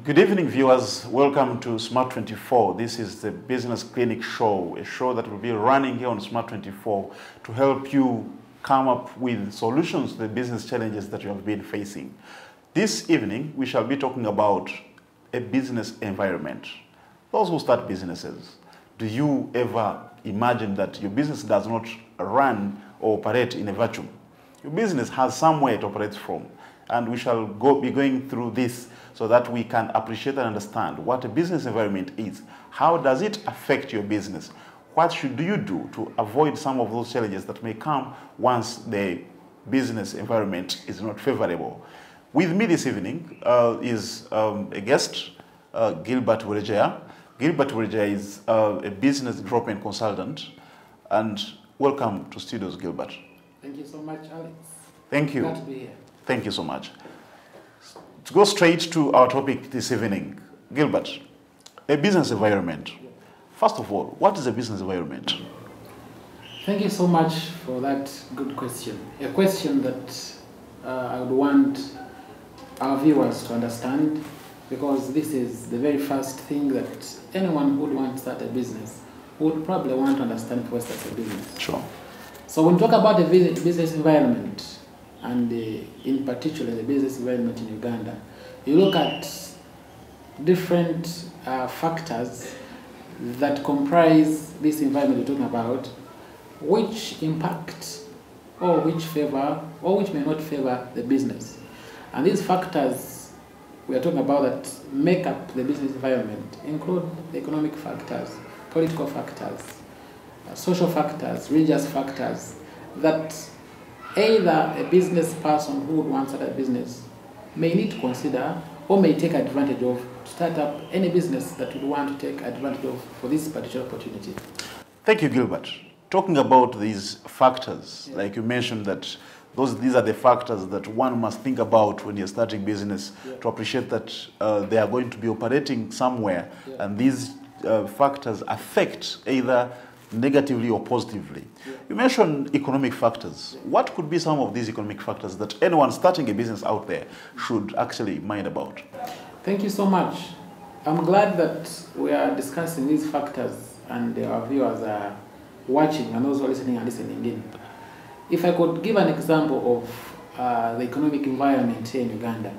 Good evening, viewers. Welcome to Smart 24. This is the Business Clinic Show, a show that will be running here on Smart 24 to help you come up with solutions to the business challenges that you have been facing. This evening, we shall be talking about a business environment. Those who start businesses, do you ever imagine that your business does not run or operate in a vacuum? Your business has somewhere it operates from. And we shall be going through this so that we can appreciate and understand what a business environment is. How does it affect your business? What should you do to avoid some of those challenges that may come once the business environment is not favorable? With me this evening is a guest, Gilbert Buregyeya. Gilbert Buregyeya is a business development consultant. And welcome to studios, Gilbert. Thank you so much, Alex. Thank you. Glad to be here. Thank you so much. To go straight to our topic this evening, Gilbert, a business environment. First of all, what is a business environment? Thank you so much for that good question. A question that I would want our viewers to understand, because this is the very first thing that anyone who would want to start a business would probably want to understand before starting a business. Sure. So when we talk about the business environment, and in particular the business environment in Uganda, you look at different factors that comprise this environment we're talking about, which impact or which favor or which may not favor the business. And these factors we are talking about that make up the business environment include the economic factors, political factors, social factors, religious factors that either a business person who would want to start a business may need to consider or may take advantage of to start up any business that would want to take advantage of for this particular opportunity. Thank you, Gilbert. Talking about these factors, like you mentioned that these are the factors that one must think about when you're starting business to appreciate that they are going to be operating somewhere, and these factors affect either negatively or positively. You mentioned economic factors. What could be some of these economic factors that anyone starting a business out there should actually mind about? Thank you so much. I'm glad that we are discussing these factors and our viewers are watching and those who are listening and listening in. If I could give an example of the economic environment here in Uganda.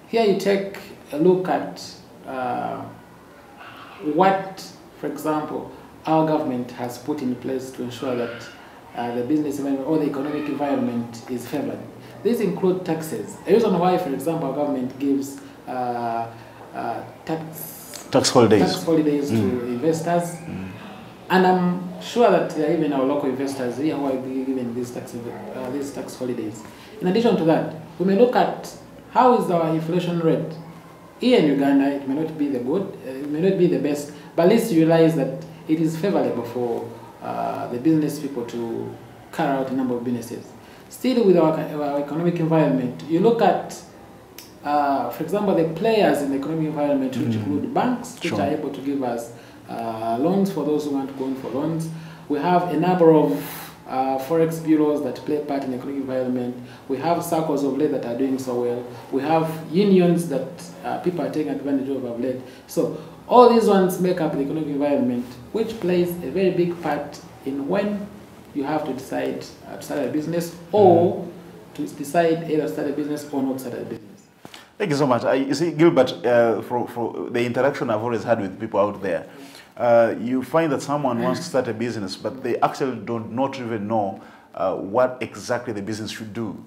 Here you take a look at what, for example, our government has put in place to ensure that the business environment or the economic environment is favored. These include taxes. A reason why, for example, our government gives tax holidays to investors. And I'm sure that there are even our local investors here who are given these tax holidays. In addition to that, we may look at how is our inflation rate. Here in Uganda, it may not be it may not be the best, but at least you realize that it is favorable for the business people to carry out a number of businesses. Still with our economic environment, you look at, for example, the players in the economic environment, which include banks, which are able to give us loans for those who want to go in for loans. We have a number of forex bureaus that play a part in the economic environment. We have circles of late that are doing so well. We have unions that people are taking advantage of late. So all these ones make up the economic environment, which plays a very big part in when you have to decide to start a business or to decide either to start a business or not start a business. Thank you so much. You see, Gilbert, for the interaction I've always had with people out there, you find that someone wants to start a business, but they actually do not even know what exactly the business should do.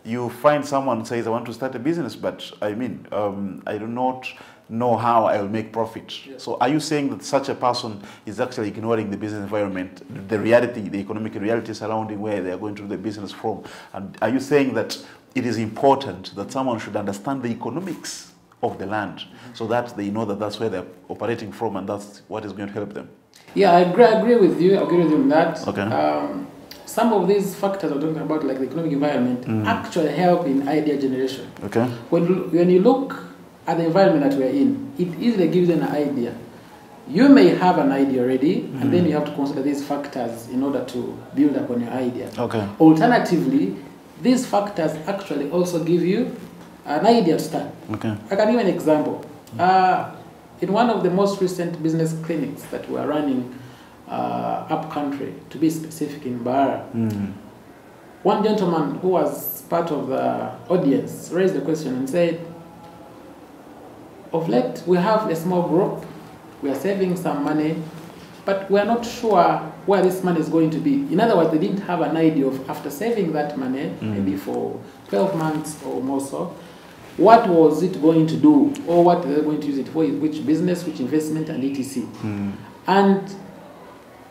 You find someone says, I want to start a business, but I do not know how I will make profit. So are you saying that such a person is actually ignoring the business environment, the reality, the economic reality surrounding where they are going to do the business from? And are you saying that it is important that someone should understand the economics of the land so that they know that that's where they're operating from and that's what is going to help them? Yeah, I agree with you. I agree with you on that. Okay. Some of these factors we're talking about, like the economic environment, actually help in idea generation. Okay. When you look at the environment that we're in, it easily gives you an idea. You may have an idea already, and then you have to consider these factors in order to build upon your idea. Okay. Alternatively, these factors actually also give you an idea to start. Okay. I can give an example. In one of the most recent business clinics that we are running up country, to be specific in Bara, one gentleman who was part of the audience raised the question and said, of late we have a small group, we are saving some money, but we are not sure where this money is going to be. In other words, they didn't have an idea of, after saving that money, maybe for 12 months or more so, what was it going to do, or what they're going to use it for, which business, which investment, and etc. And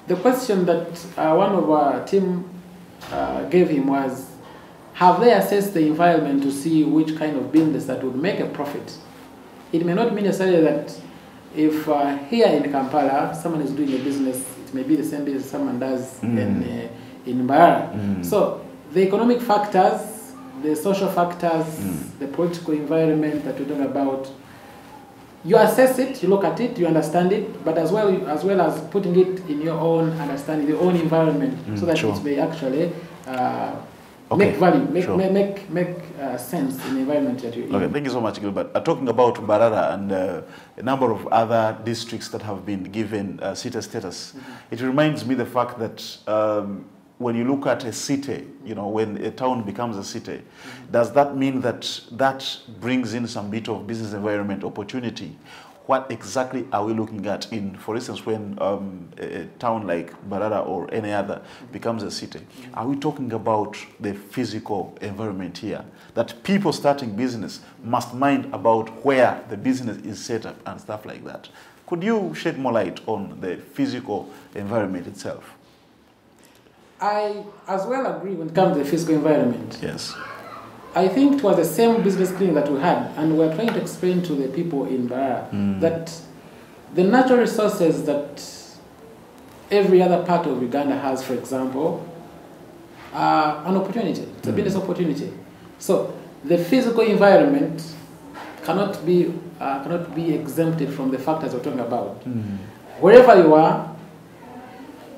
the question that one of our team gave him was, have they assessed the environment to see which kind of business that would make a profit? It may not mean necessarily that if here in Kampala someone is doing a business, it may be the same business someone does in Bara. So the economic factors, the social factors, the political environment that we're talking about, you assess it, you look at it, you understand it, but as well as putting it in your own understanding, your own environment, so that it may actually make value, make sense in the environment that you're in. Okay, thank you so much, Gilbert. Talking about Mbarara and a number of other districts that have been given city status, it reminds me the fact that when you look at a city, you know, when a town becomes a city, does that mean that that brings in some bit of business environment opportunity? What exactly are we looking at in, for instance, when a town like Mbarara or any other becomes a city? Are we talking about the physical environment here? That people starting business must mind about where the business is set up and stuff like that. Could you shed more light on the physical environment itself? I as well agree when it comes to the physical environment. Yes. I think it was the same business clinic that we had, and we're trying to explain to the people in Bara that the natural resources that every other part of Uganda has, for example, are an opportunity. It's a business opportunity. So the physical environment cannot be exempted from the factors we're talking about. Wherever you are,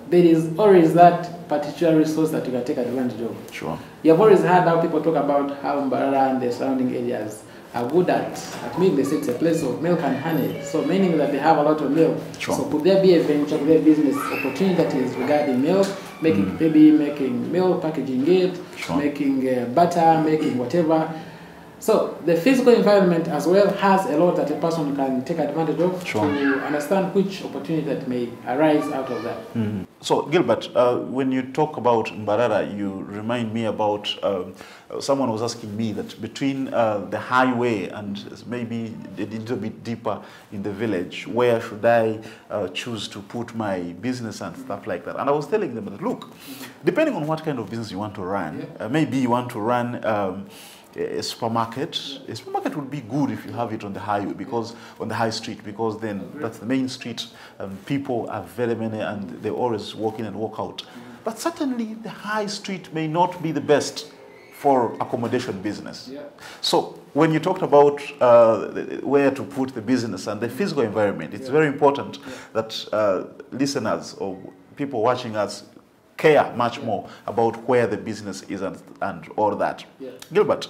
there is always that particular resource that you can take advantage of. Sure. You have always heard how people talk about how Mbarara and the surrounding areas are good at milk. They say it's a place of milk and honey. So meaning that they have a lot of milk. Sure. So could there be a venture, could there be a business opportunity that is regarding milk, making maybe making milk, packaging it, making butter, making whatever. So the physical environment as well has a lot that a person can take advantage of to understand which opportunity that may arise out of that. So Gilbert, when you talk about Mbarara, you remind me about someone was asking me that between the highway and maybe a little bit deeper in the village, where should I choose to put my business and stuff like that? And I was telling them that, look, depending on what kind of business you want to run, maybe you want to run a supermarket. A supermarket would be good if you have it on the highway, because on the high street, because then that's the main street, and people are very many and they always walk in and walk out. But certainly the high street may not be the best for accommodation business. So when you talked about where to put the business and the physical environment, it's very important that listeners or people watching us care much more about where the business is and all that. Gilbert,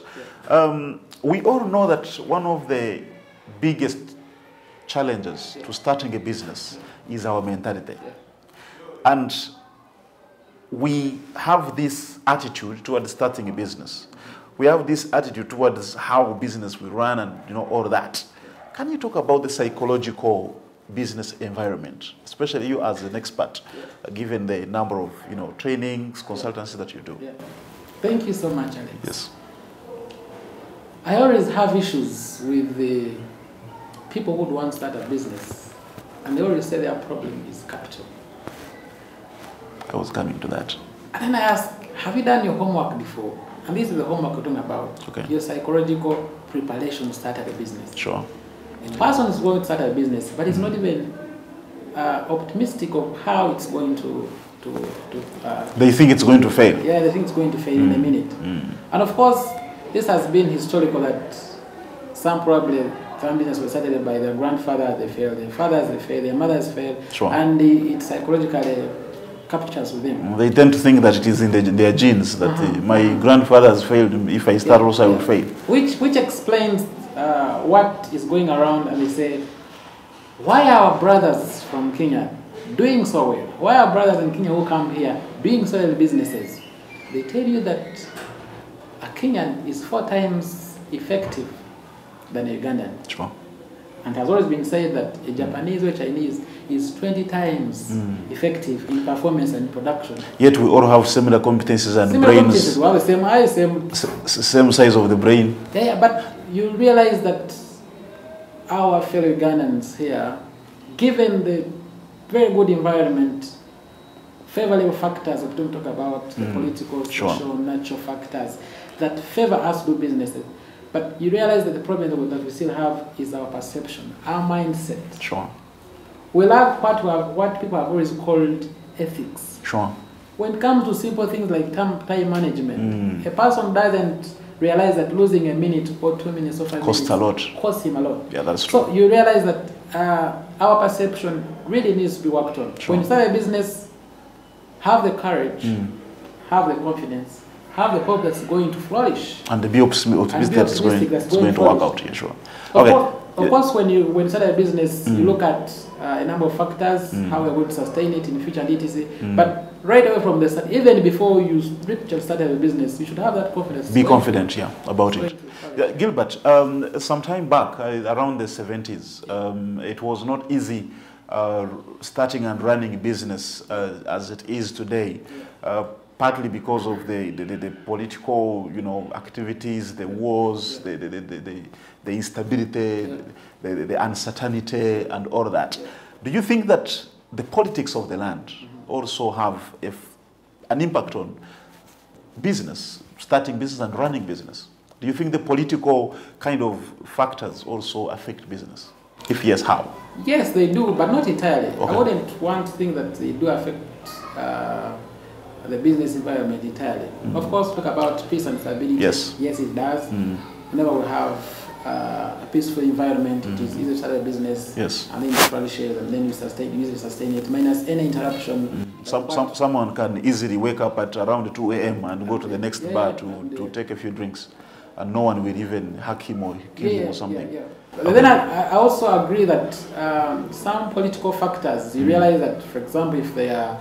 we all know that one of the biggest challenges to starting a business is our mentality. And we have this attitude towards starting a business. We have this attitude towards how business will run and all that. Can you talk about the psychological business environment, especially you as an expert, given the number of trainings, consultancy that you do? Thank you so much, Alex. Yes. I always have issues with the people who want to start a business, and they always say their problem is capital. I was coming to that. And then I ask, have you done your homework before? And this is the homework we're talking about. Your psychological preparation to start a business. Sure. A person is going to start a business, but it's not even optimistic of how it's going to they think it's going to fail. Yeah, they think it's going to fail in a minute. And of course, this has been historical that some business were started by their grandfather, they failed, their fathers, they failed, their mothers failed, and it psychologically captures with them. They tend to think that it is in their genes, that my grandfather has failed, if I start also I will fail. Which explains what is going around, and they say, why are our brothers from Kenya doing so well? Why are brothers in Kenya who come here doing so well businesses? They tell you that a Kenyan is 4 times effective than a Ugandan. Sure. And it has always been said that a Japanese or Chinese is 20 times effective in performance and production. Yet we all have similar competencies and similar brains. Competencies. We have the same eyes, same size of the brain. Yeah, but you realize that our fellow Ugandans here, given the very good environment, favorable factors that we don't talk about, the political, social, natural factors that favor us to do businesses. But you realize that the problem that we still have is our perception, our mindset. Sure. We lack what people have always called ethics. Sure. When it comes to simple things like time management, a person doesn't realize that losing a minute or 2 minutes or 5 minutes costs him a lot. Yeah, that's true. So you realize that our perception really needs to be worked on. Sure. When you start a business, have the courage, have the confidence, have the hope that's going to flourish. And be optimistic that's going to work out. Yeah, sure. Of course, when you start a business, you look at a number of factors, how we're going to sustain it in the future, and etc. But right away from the start, even before you start a business, you should have that confidence. Be confident, about it. Gilbert, some time back, around the 70s, it was not easy starting and running a business as it is today. Partly because of the political, activities, the wars, the instability, the uncertainty, and all that. Do you think that the politics of the land also have an impact on business, starting business and running business? Do you think the political kind of factors also affect business? If yes, how? Yes, they do, but not entirely. Okay. I wouldn't want to think that they do affect the business environment entirely. Of course, talk about peace and stability. Yes, it does. Whenever we have a peaceful environment, it is easy to start a business. Yes. And then you flourish it, and then you sustain it, minus any interruption. Someone can easily wake up at around 2 a.m. and go to the next bar to take a few drinks, and no one will even hack him or kill him or something. But then I also agree that some political factors, you realize that, for example, if they are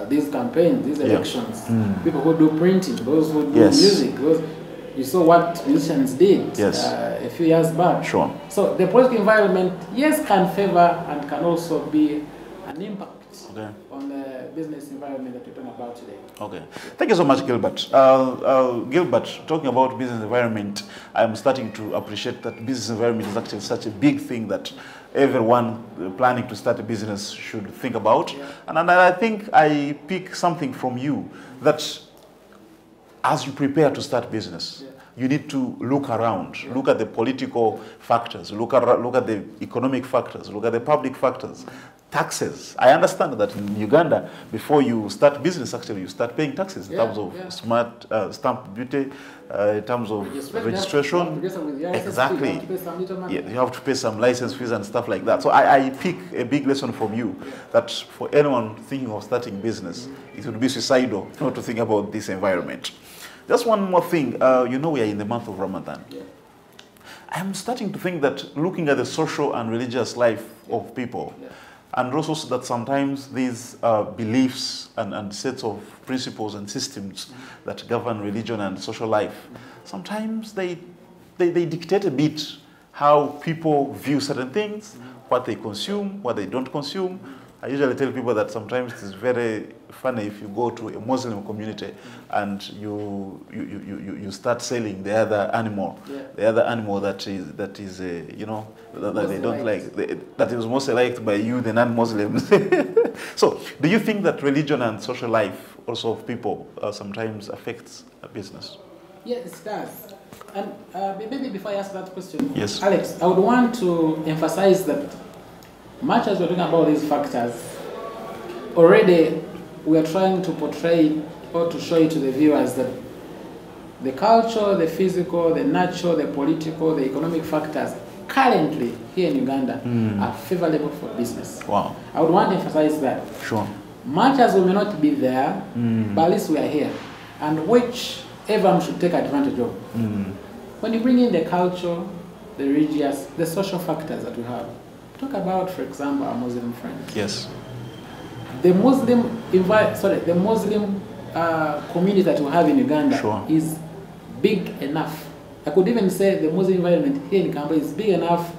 these campaigns, these elections, people who do printing, those who do music, you saw what musicians did a few years back. Sure. So the political environment, can favor and can also be an impact on the business environment that we're talking about today. Okay. Thank you so much, Gilbert. Gilbert, talking about business environment, I'm starting to appreciate that business environment is actually such a big thing that everyone planning to start a business should think about. And I think I pick something from you that as you prepare to start business, you need to look around, look at the political factors, look at the economic factors, look at the public factors. Taxes. I understand that in Uganda, before you start business, actually, you start paying taxes in terms of stamp duty, in terms of registration. Exactly. You have to pay some license fees and stuff like that. So I pick a big lesson from you that for anyone thinking of starting business, it would be suicidal not to think about this environment. Just one more thing. We are in the month of Ramadan. I'm starting to think that looking at the social and religious life of people, and also that sometimes these beliefs and sets of principles and systems that govern religion and social life, sometimes they dictate a bit how people view certain things, what they consume, what they don't consume. I usually tell people that sometimes it is very funny if you go to a Muslim community and you start selling the other animal, that is that they don't like, that is most liked by you, the non-Muslims. So, do you think that religion and social life also of people sometimes affects a business? Yes, it does. And maybe before I ask that question, Alex, I would want to emphasize that much as we're talking about these factors, already we are trying to portray or to show it to the viewers that the culture, the physical, the natural, the political, the economic factors currently here in Uganda are favorable for business. Wow. I would want to emphasize that. Sure. much as we may not be there, but at least we are here, and which everyone should take advantage of. When you bring in the culture, the religious, the social factors that we have, talk about, for example, our Muslim friends. Yes. The Muslim community that we have in Uganda is big enough. I could even say the Muslim environment here in Kampala is big enough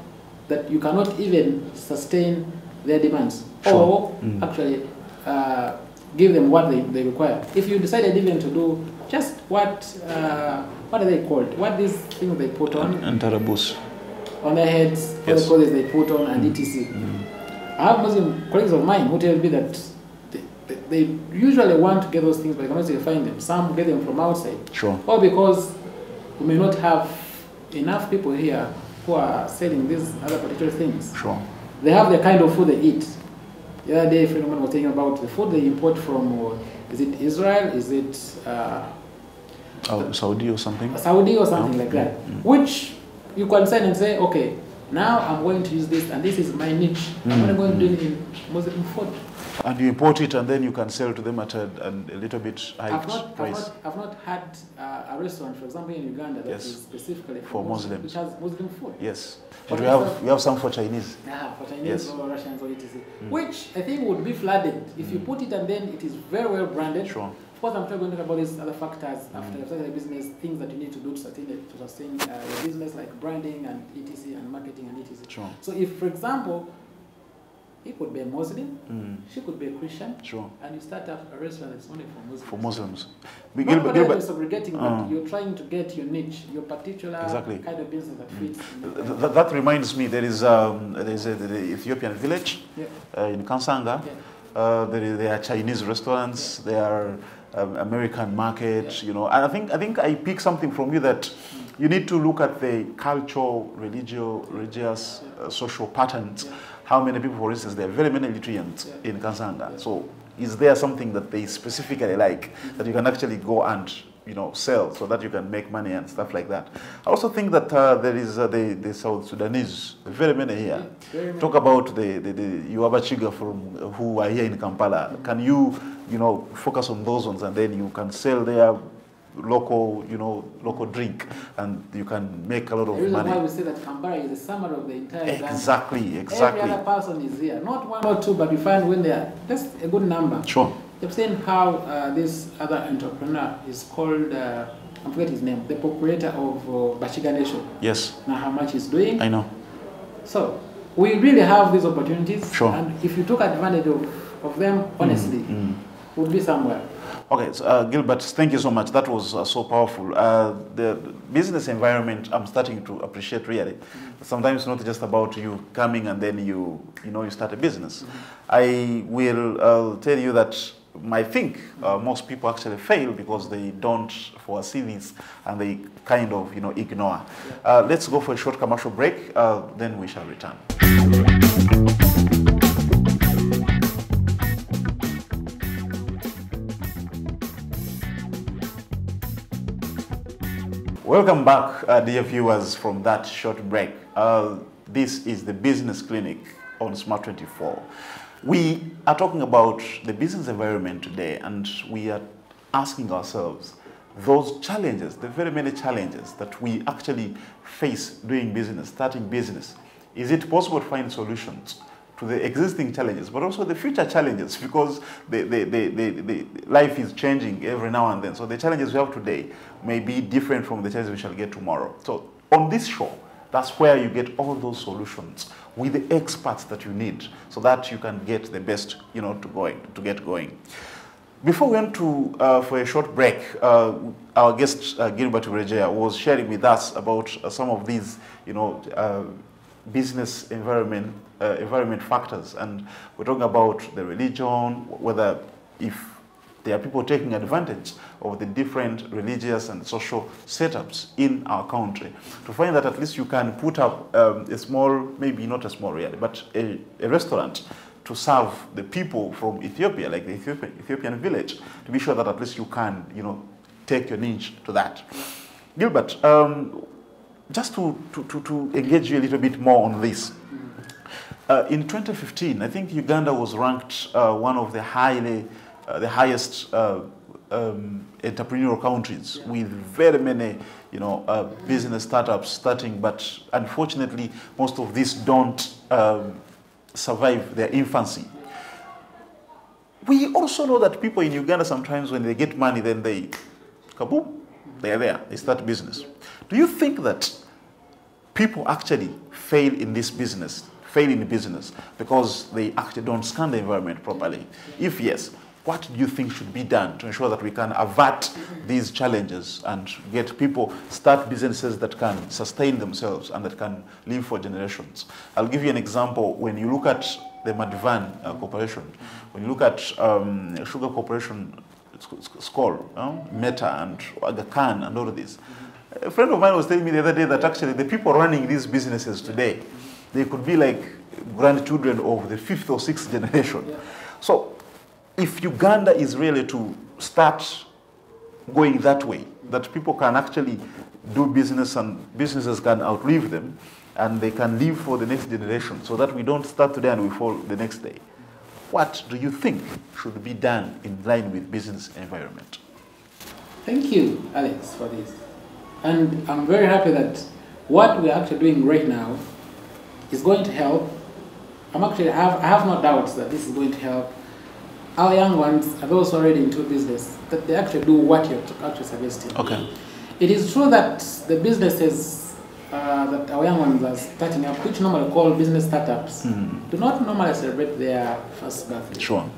that you cannot even sustain their demands or actually give them what they require. If you decided even to do just what are they called? What these things they put on? Antarabus. On their heads, what the clothes they put on, and etc. I have Muslim colleagues of mine who tell me that they usually want to get those things, but they cannot really find them. Some get them from outside. Sure. Or because we may not have enough people here who are selling these other particular things. Sure. They have the kind of food they eat. The other day, a friend of mine was talking about the food they import from, is it Israel? Is it Saudi or something? Saudi or something like that. Which you can sign and say, okay, now I'm going to use this, and this is my niche. I'm only going to do it in Muslim food. And you import it, and then you can sell to them at a little bit high price. I've not had a restaurant, for example, in Uganda that is specifically for Muslims, which has Muslim food. Yes, but we have some for Chinese. Yeah, for Chinese or Russians or etc. Which I think would be flooded if you put it and then it is very well branded. Sure. Of course, I'm going to talk about these other factors after you've started a business, things that you need to do to sustain your business, like branding and etc. and marketing and etc. Sure. So if, for example, he could be a Muslim, she could be a Christian, and you start up a restaurant that's only for Muslims. For Muslims. Not you're segregating, but you're trying to get your niche, your particular kind of business that fits. That reminds me, there is the Ethiopian village in Kansanga. There are Chinese restaurants, there are American market, you know. And I think I picked something from you that you need to look at the cultural, religious, social patterns. How many people, for instance, there are very many Lithuanians in Kansanga. So is there something that they specifically like that you can actually go and, you know, sell so that you can make money and stuff like that? I also think that there is the South Sudanese, very many here. Talk about the Yuabachiga who are here in Kampala. Can you know, focus on those ones, and then you can sell their local drink, and you can make a lot of money. The reason why we say that Kampala is the summer of the entire Uganda. Exactly. Every other person is here. Not one or two, but we find when they are, that's a good number. Sure. You've seen how this other entrepreneur is called, I forget his name, the proprietor of Bachiga Nation. Yes. Now how much he's doing. I know. So we really have these opportunities. Sure. And if you took advantage of them, honestly, we'll be somewhere. Okay, so, Gilbert, thank you so much. That was so powerful. The business environment, I'm starting to appreciate really. Sometimes it's not just about you coming and then you start a business. I will tell you that I think most people actually fail because they don't foresee this and they kind of ignore. Let's go for a short commercial break, then we shall return. Welcome back, dear viewers, from that short break. This is the Business Clinic on Smart 24. We are talking about the business environment today, and we are asking ourselves those challenges, the very many challenges that we actually face doing business, starting business. Is it possible to find solutions to the existing challenges, but also the future challenges, because the life is changing every now and then. So the challenges we have today may be different from the challenges we shall get tomorrow. So on this show, that's where you get all those solutions with the experts that you need so that you can get the best, to get going. Before we went to for a short break, our guest Gilbert Buregyeya was sharing with us about some of these, business environment factors, and we're talking about the religion, whether if there are people taking advantage of the different religious and social setups in our country, to find that at least you can put up a small, maybe not a small really, but a restaurant to serve the people from Ethiopia, like the Ethiopian village, to be sure that at least you can, take your niche to that. Gilbert, just to engage you a little bit more on this, In 2015, I think Uganda was ranked one of the highest entrepreneurial countries, with very many, business startups starting. But unfortunately, most of these don't survive their infancy. We also know that people in Uganda sometimes, when they get money, then they, kaboom, they are there. They start business. Do you think that people actually fail in business because they actually don't scan the environment properly? If yes, what do you think should be done to ensure that we can avert these challenges and get people start businesses that can sustain themselves and that can live for generations? I'll give you an example. When you look at the Madivan Corporation, when you look at Sugar Corporation, Skol, Meta and Aga Khan and all of this, a friend of mine was telling me the other day that actually the people running these businesses today, they could be like grandchildren of the 5th or 6th generation. Yeah. So if Uganda is really to start going that way, that people can actually do business and businesses can outlive them and they can live for the next generation, so that we don't start today and we fall the next day, what do you think should be done in line with business environment? Thank you, Alex, for this. And I'm very happy that what we're actually doing right now is going to help. I have no doubts that this is going to help our young ones and those who are already into business, that they actually do what you're actually suggesting. Okay. It is true that the businesses that our young ones are starting up, which normally call business startups, do not normally celebrate their first birthday. Sure.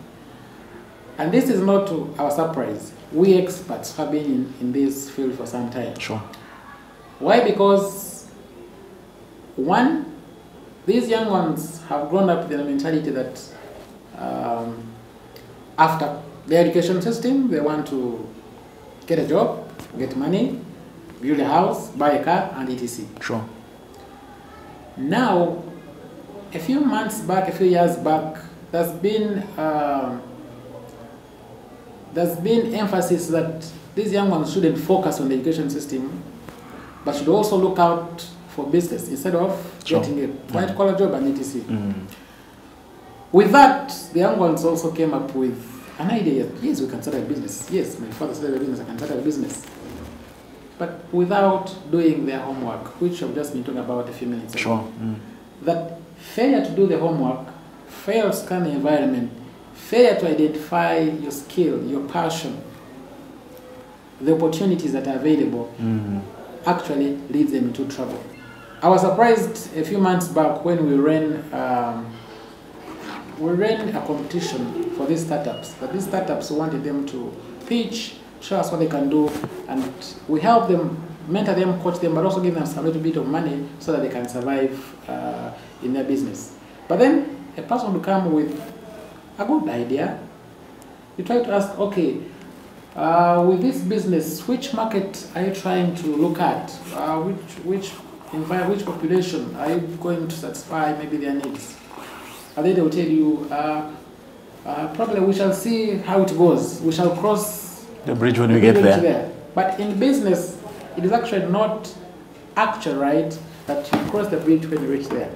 And this is not to our surprise. We experts have been in this field for some time. Sure. Why? Because, one, these young ones have grown up with the mentality that after the education system, they want to get a job, get money, build a house, buy a car, and etc. Sure. Now, a few months back, a few years back, there's been emphasis that these young ones shouldn't focus on the education system, but should also look out for business instead of getting a white-collar job and etc. With that, the young ones also came up with an idea. Yes, we can start a business. Yes, my father started a business, I can start a business. But without doing their homework, which I've just been talking about a few minutes ago. Sure. That failure to do the homework, failure to scan the environment, failure to identify your skill, your passion, the opportunities that are available, actually leads them into trouble. I was surprised a few months back when we ran a competition for these startups. But these startups wanted them to pitch, show us what they can do, and we help them, mentor them, coach them, but also give them some little bit of money so that they can survive in their business. But then a person will come with a good idea. You try to ask, okay, with this business, which market are you trying to look at? Which population are you going to satisfy maybe their needs? And then they will tell you, probably we shall see how it goes. We shall cross the bridge when we get there. But in business, it is actually not actual, right, that you cross the bridge when you reach there.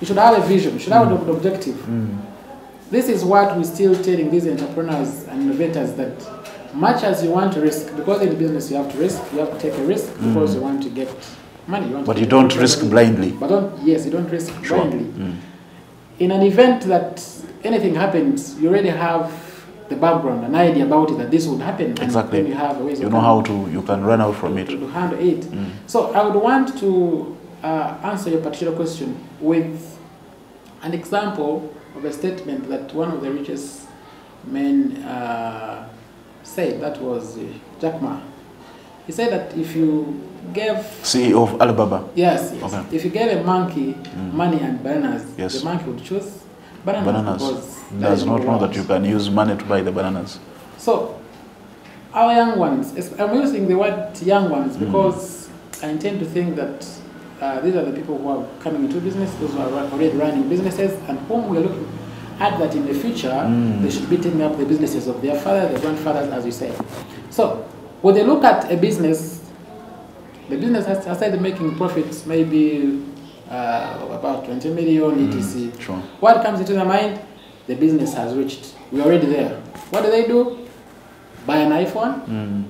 You should have a vision. You should have an objective. This is what we're still telling these entrepreneurs and innovators, that much as you want to risk, because in business you have to risk, you have to take a risk because you want to get money. But you don't risk blindly. Yes, you don't risk blindly. In an event that anything happens, you already have the background, an idea about it, that this would happen. Exactly. And you have ways you know how you can run out from it. To handle it. So I would want to answer your particular question with an example of a statement that one of the richest men said. That was Jack Ma. He said that if you gave... CEO of Alibaba. Yes. Okay. If you gave a monkey money and bananas, the monkey would choose bananas. Because does not know that you can use money to buy the bananas. So, our young ones, I'm using the word young ones because I intend to think that these are the people who are coming into business, those who are already running businesses, and whom we're looking at that in the future, they should be taking up the businesses of their fathers, their grandfathers, as you say. So, when they look at a business, the business has started making profits maybe of about 20 million, etc. Sure. What comes into their mind? The business has reached. We're already there. What do? Buy an iPhone,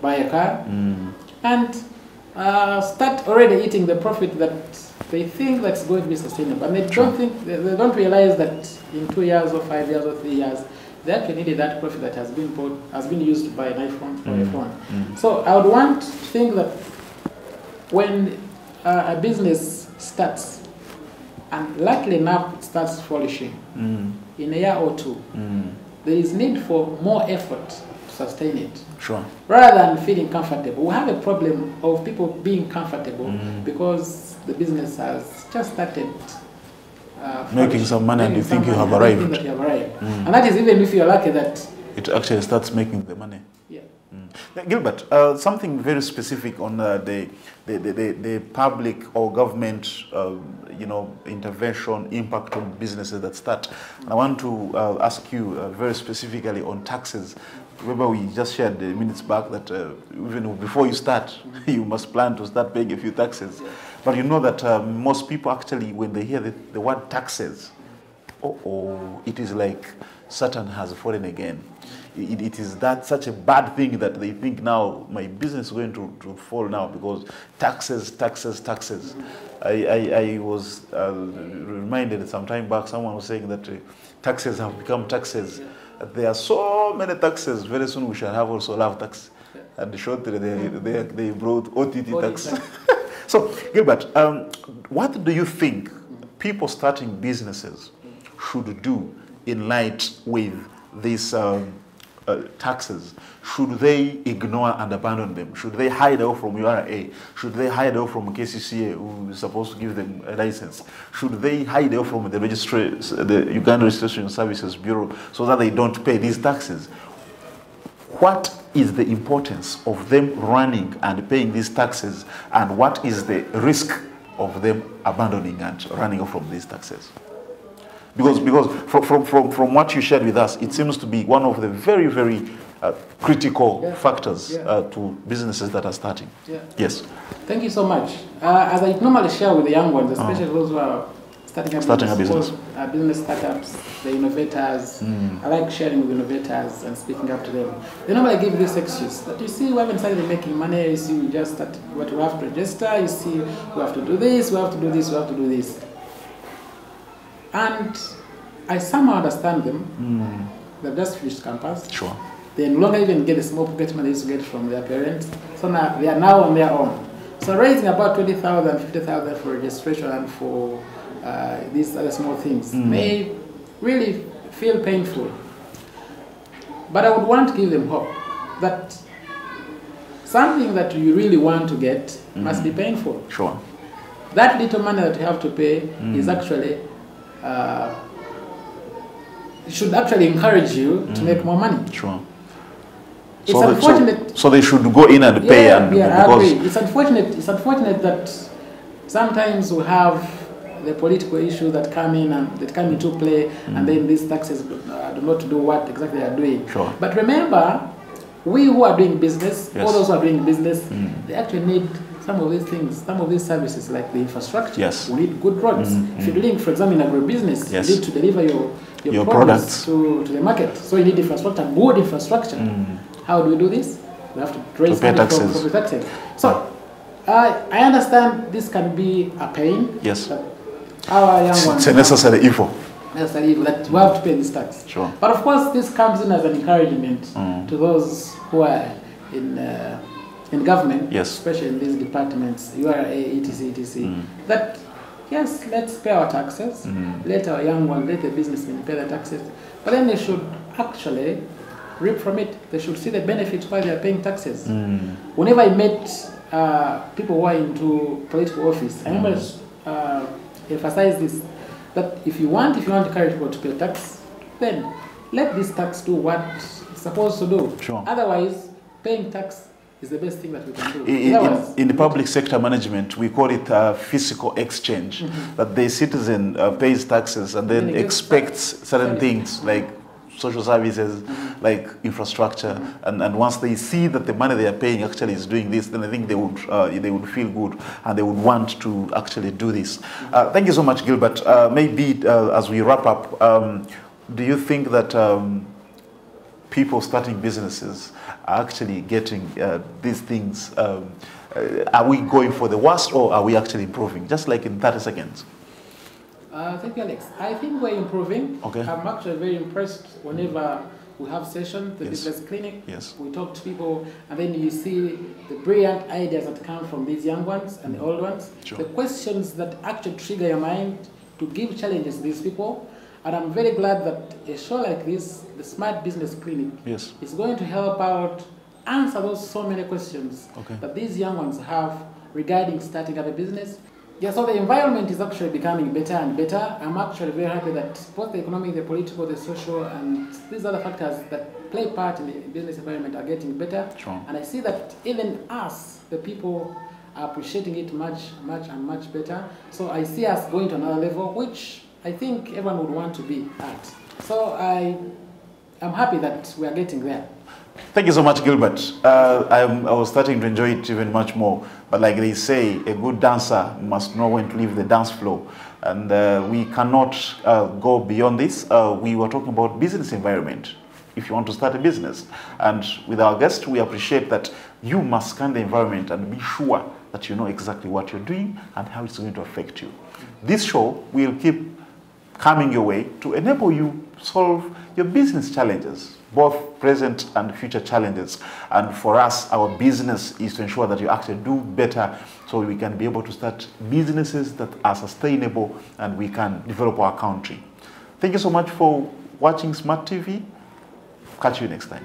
buy a car, and start already eating the profit that they think that's going to be sustainable. And they don't realize that in 2 years or 5 years or 3 years, they actually needed that profit that has been used to buy an iPhone or a phone. So I would want to think that when a business starts, and luckily enough it starts flourishing, in a year or two, there is need for more effort to sustain it. Sure. Rather than feeling comfortable. We have a problem of people being comfortable because the business has just started making some money and you think you have arrived. And that is even if you're lucky that it actually starts making the money. Yeah. Gilbert, something very specific on the public or government, intervention impact on businesses that start. I want to ask you very specifically on taxes. Remember, we just shared minutes back that even before you start, you must plan to start paying a few taxes. Yeah. But you know that most people actually, when they hear the word taxes, it is like Satan has fallen again. It is such a bad thing that they think now my business is going to fall now because taxes. I was reminded some time back, someone was saying that taxes have become taxes. There are so many taxes. Very soon we shall have also love tax. And shortly they brought OTT tax. So, Gilbert, what do you think people starting businesses should do in light with these taxes? Should they ignore and abandon them? Should they hide out from URA? Should they hide out from KCCA, who is supposed to give them a license? Should they hide out from the Uganda Registration Services Bureau so that they don't pay these taxes? What is the importance of them running and paying these taxes, and what is the risk of them abandoning and running off from these taxes? Because from what you shared with us, it seems to be one of the very, very critical factors to businesses that are starting. Yeah. Yes. Thank you so much. As I normally share with the young ones, especially those who are starting a business, business startups, the innovators, I like sharing with innovators and speaking up to them. They normally give this excuse that, you see, we haven't started making money, you see, we just start, what we have to register, you see, we have to do this, we have to do this, we have to do this. And I somehow understand them. They've just finished campus. Sure. They no longer even get the small pocket money they used to get from their parents. So now they are now on their own. So raising about 20,000, 50,000 for registration and for these other small things may really feel painful. But I would want to give them hope that something that you really want to get must be painful. Sure. That little money that you have to pay is actually should actually encourage you to make more money. Sure. It's unfortunate. So they should go in and pay. I agree. It's unfortunate that sometimes we have the political issues that come in and that come into play, and then these taxes do not do what exactly they are doing. Sure. But remember, we who are doing business, all those who are doing business, they actually need some of these things, some of these services like the infrastructure. Yes. We need good roads. If you're doing, for example, in agribusiness, you need to deliver your products to the market. So you need infrastructure, good infrastructure. How do we do this? We have to raise money from the taxes. So I understand this can be a pain. Yes. Our young ones. It's a necessary evil. Necessary evil that we have to pay this tax. Sure. But of course, this comes in as an encouragement to those who are in government, especially in these departments, URA, etc., that yes, let's pay our taxes. Let our young ones, let the businessmen pay their taxes. But then they should actually reap from it. They should see the benefits while they are paying taxes. Whenever I met people who are into political office, I remember emphasize this, that if you want to encourage people to pay tax, then let this tax do what it's supposed to do. Sure. Otherwise, paying tax is the best thing that we can do. In the public sector management, we call it physical exchange, that the citizen pays taxes and then expects certain things like social services, like infrastructure, and once they see that the money they are paying actually is doing this, then I think they would feel good and they would want to actually do this. Thank you so much, Gilbert. Maybe as we wrap up, do you think that people starting businesses are actually getting these things? Are we going for the worst, or are we actually improving? Just like in 30 seconds. Thank you, Alex. I think we're improving. Okay. I'm actually very impressed whenever we have sessions, the Yes. business clinic. Yes. We talk to people, and then you see the brilliant ideas that come from these young ones and the old ones. Sure. The questions that actually trigger your mind to give challenges to these people. And I'm very glad that a show like this, the Smart Business Clinic, Yes. is going to help out answer those so many questions Okay. that these young ones have regarding starting up a business. Yeah, so the environment is actually becoming better and better. I'm actually very happy that both the economic, the political, the social, and these other factors that play part in the business environment are getting better. Sure. And I see that even us, the people, are appreciating it much better. So I see us going to another level, which I think everyone would want to be at. So I'm happy that we are getting there. Thank you so much, Gilbert. I was starting to enjoy it even much more. But like they say, a good dancer must know when to leave the dance floor. And we cannot go beyond this. We were talking about business environment, if you want to start a business. And with our guest, we appreciate that you must scan the environment and be sure that you know exactly what you're doing and how it's going to affect you. This show will keep coming your way to enable you solve your business challenges, both present and future challenges. And for us, our business is to ensure that you actually do better so we can be able to start businesses that are sustainable and we can develop our country. Thank you so much for watching Smart TV. Catch you next time.